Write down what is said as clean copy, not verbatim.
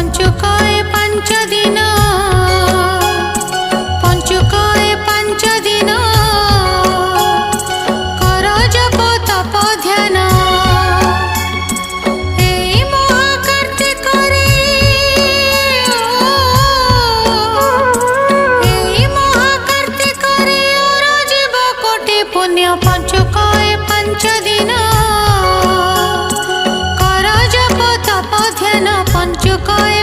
पंचुकाय पंच दिन पंचुकाय पंच दिन कर जप तप ध्यान पुण्य पंचुकाय पंच दिन कर जप तप ध्यान पंचुकाय